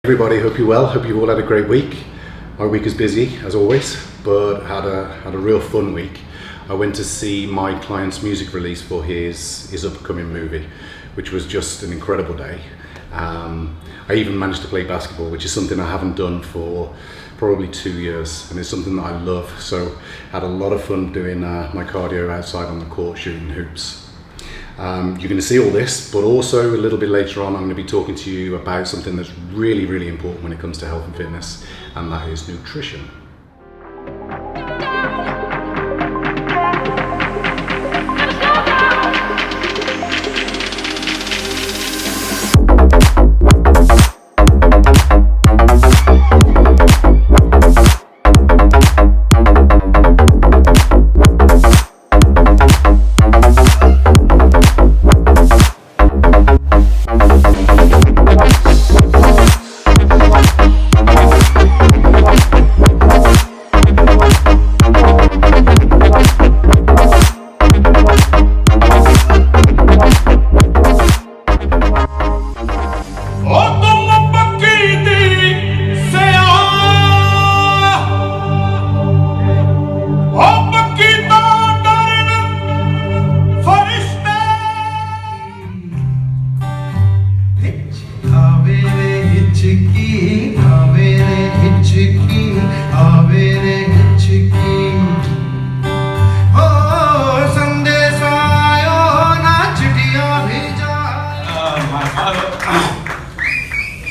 Everybody, hope you're well. Hope you all had a great week. My week is busy as always, but had a real fun week. I went to see my client's music release for his upcoming movie, which was just an incredible day. I even managed to play basketball, which is something I haven't done for probably 2 years, and it's something that I love. So had a lot of fun doing my cardio outside on the court shooting hoops. You're going to see all this, but also a little bit later on I'm going to be talking to you about something that's really, really important when it comes to health and fitness, and that is nutrition.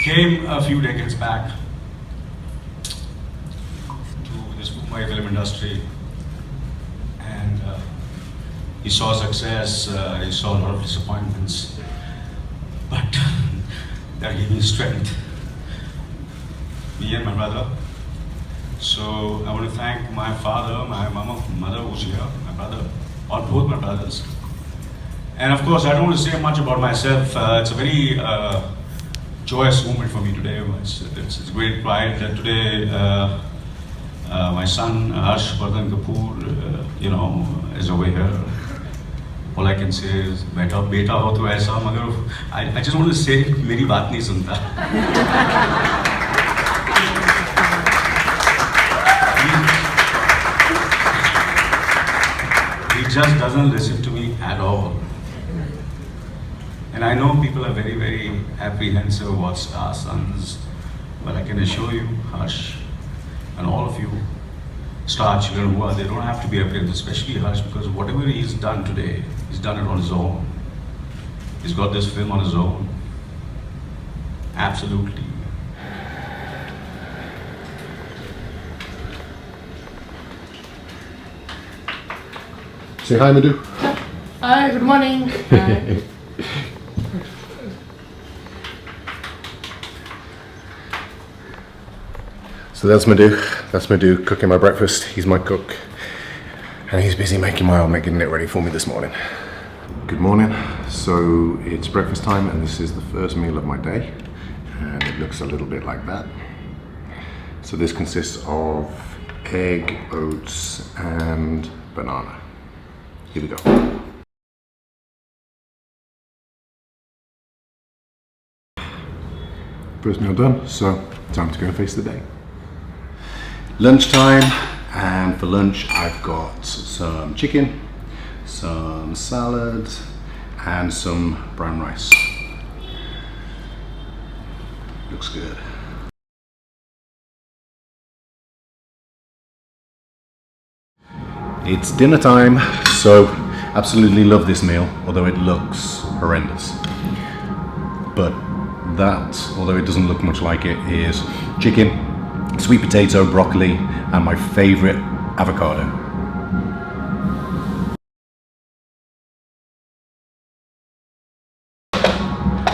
Came a few decades back to this Mumbai film industry, and he saw success, he saw a lot of disappointments, but that gave me strength, me and my brother. So I want to thank my father, my mother who's here, my brother, or both my brothers. And of course, I don't want to say much about myself. It's a very joyous moment for me today. It's great pride that today my son Harsh Kapoor, is over here. All I can say is, बेटा हो तो ऐसा, मगर I just want to say, मेरी बात नहीं सुनता. He just doesn't listen to me at all. And I know people are very, very apprehensive about our sons, but I can assure you, Harsh, and all of you, star children who are, they don't have to be apprehensive, especially Harsh, because whatever he's done today, he's done it on his own. He's got this film on his own. Absolutely. Say hi, Madhu. Hi, good morning. Hi. So that's Madhu cooking my breakfast. He's my cook, and he's busy making my omelette, getting it ready for me this morning. Good morning. So it's breakfast time, and this is the first meal of my day, and it looks a little bit like that. So this consists of egg, oats, and banana. Here we go. First meal done, so time to go and face the day. Lunchtime, and for lunch I've got some chicken, some salad, and some brown rice. Looks good. It's dinner time, so absolutely love this meal, although it looks horrendous. But that, although it doesn't look much like it, is chicken, sweet potato, broccoli, and my favorite, avocado.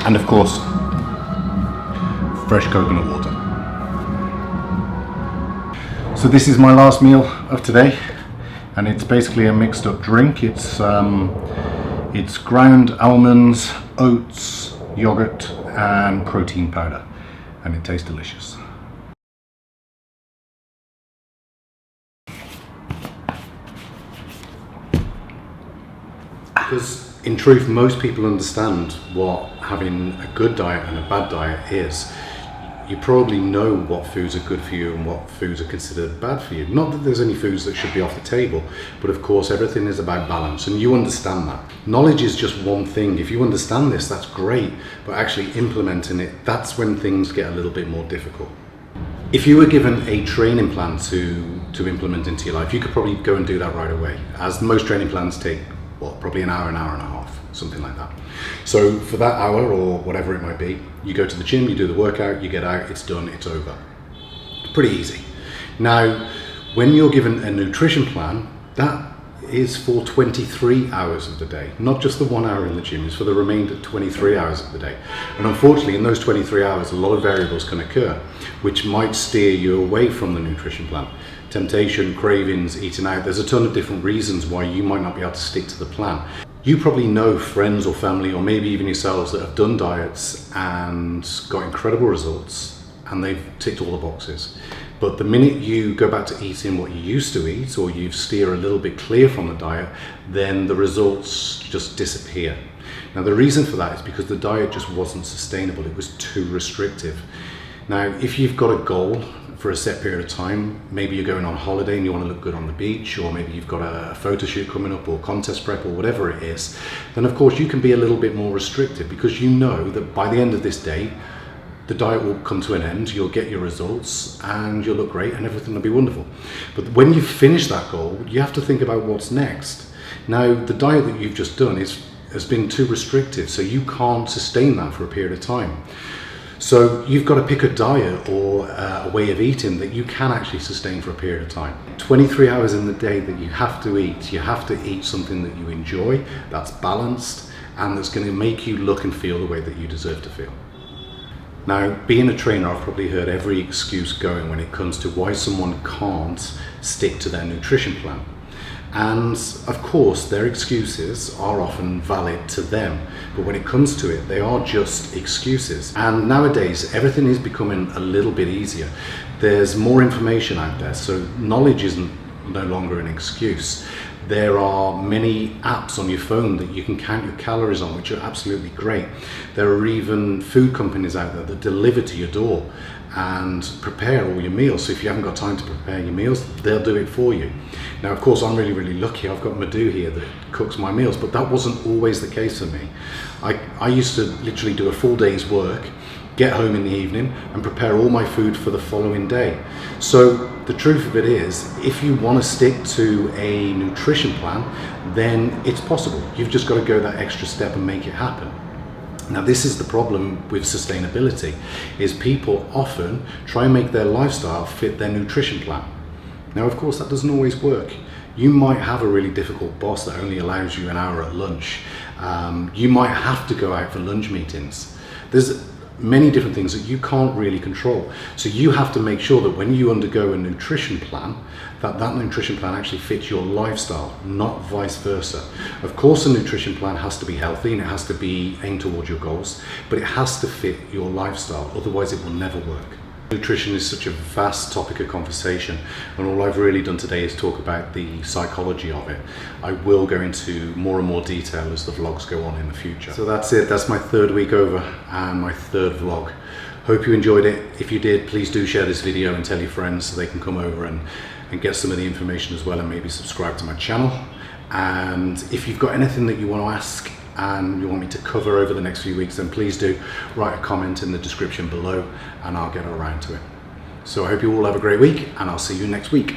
And of course, fresh coconut water. So this is my last meal of today, and it's basically a mixed up drink. It's ground almonds, oats, yogurt, and protein powder, and it tastes delicious. Because in truth, most people understand what having a good diet and a bad diet is. you probably know what foods are good for you and what foods are considered bad for you. Not that there's any foods that should be off the table, but of course everything is about balance, and you understand that. Knowledge is just one thing. If you understand this, that's great, but actually implementing it, that's when things get a little bit more difficult. If you were given a training plan to implement into your life, you could probably go and do that right away, as most training plans take, well, probably an hour and a half, something like that. So for that hour or whatever it might be, you go to the gym, you do the workout, you get out, it's done, it's over. Pretty easy. Now, when you're given a nutrition plan, that is for 23 hours of the day, not just the 1 hour in the gym, it's for the remainder 23 hours of the day. And unfortunately, in those 23 hours, a lot of variables can occur, which might steer you away from the nutrition plan. Temptation, cravings, eating out, there's a ton of different reasons why you might not be able to stick to the plan. You probably know friends or family, or maybe even yourselves, that have done diets and got incredible results, and they've ticked all the boxes. But the minute you go back to eating what you used to eat, or you steer a little bit clear from the diet, then the results just disappear. Now, the reason for that is because the diet just wasn't sustainable. It was too restrictive. Now, if you've got a goal for a set period of time, maybe you're going on holiday and you want to look good on the beach, or maybe you've got a photo shoot coming up, or contest prep, or whatever it is, then of course you can be a little bit more restrictive, because you know that by the end of this day, the diet will come to an end, you'll get your results, and you'll look great, and everything will be wonderful. But when you've finished that goal, you have to think about what's next. Now, the diet that you've just done has been too restrictive, so you can't sustain that for a period of time. So you've got to pick a diet or a way of eating that you can actually sustain for a period of time. 23 hours in the day that you have to eat something that you enjoy, that's balanced, and that's going to make you look and feel the way that you deserve to feel. Now, being a trainer, I've probably heard every excuse going when it comes to why someone can't stick to their nutrition plan. And of course, their excuses are often valid to them, but when it comes to it, they are just excuses. And nowadays, everything is becoming a little bit easier. There's more information out there, so knowledge isn't no longer an excuse. There are many apps on your phone that you can count your calories on, which are absolutely great. There are even food companies out there that deliver to your door and prepare all your meals. So if you haven't got time to prepare your meals, they'll do it for you. Now, of course, I'm really, really lucky. I've got Madhu here that cooks my meals, but that wasn't always the case for me. I used to literally do a full day's work, get home in the evening, and prepare all my food for the following day. So the truth of it is, if you want to stick to a nutrition plan, then it's possible. You've just got to go that extra step and make it happen. Now, this is the problem with sustainability, is people often try and make their lifestyle fit their nutrition plan. Now, of course, that doesn't always work. You might have a really difficult boss that only allows you an hour at lunch. You might have to go out for lunch meetings. There's many different things that you can't really control. So you have to make sure that when you undergo a nutrition plan, that nutrition plan actually fits your lifestyle, not vice versa. Of course, a nutrition plan has to be healthy and it has to be aimed towards your goals, but it has to fit your lifestyle, otherwise it will never work. Nutrition is such a vast topic of conversation, and all I've really done today is talk about the psychology of it. I will go into more and more detail as the vlogs go on in the future. So that's it, that's my third week over and my third vlog. Hope you enjoyed it. If you did, please do share this video and tell your friends so they can come over and get some of the information as well, and maybe subscribe to my channel. And if you've got anything that you want to ask and you want me to cover over the next few weeks, then please do write a comment in the description below and I'll get around to it. So I hope you all have a great week, and I'll see you next week.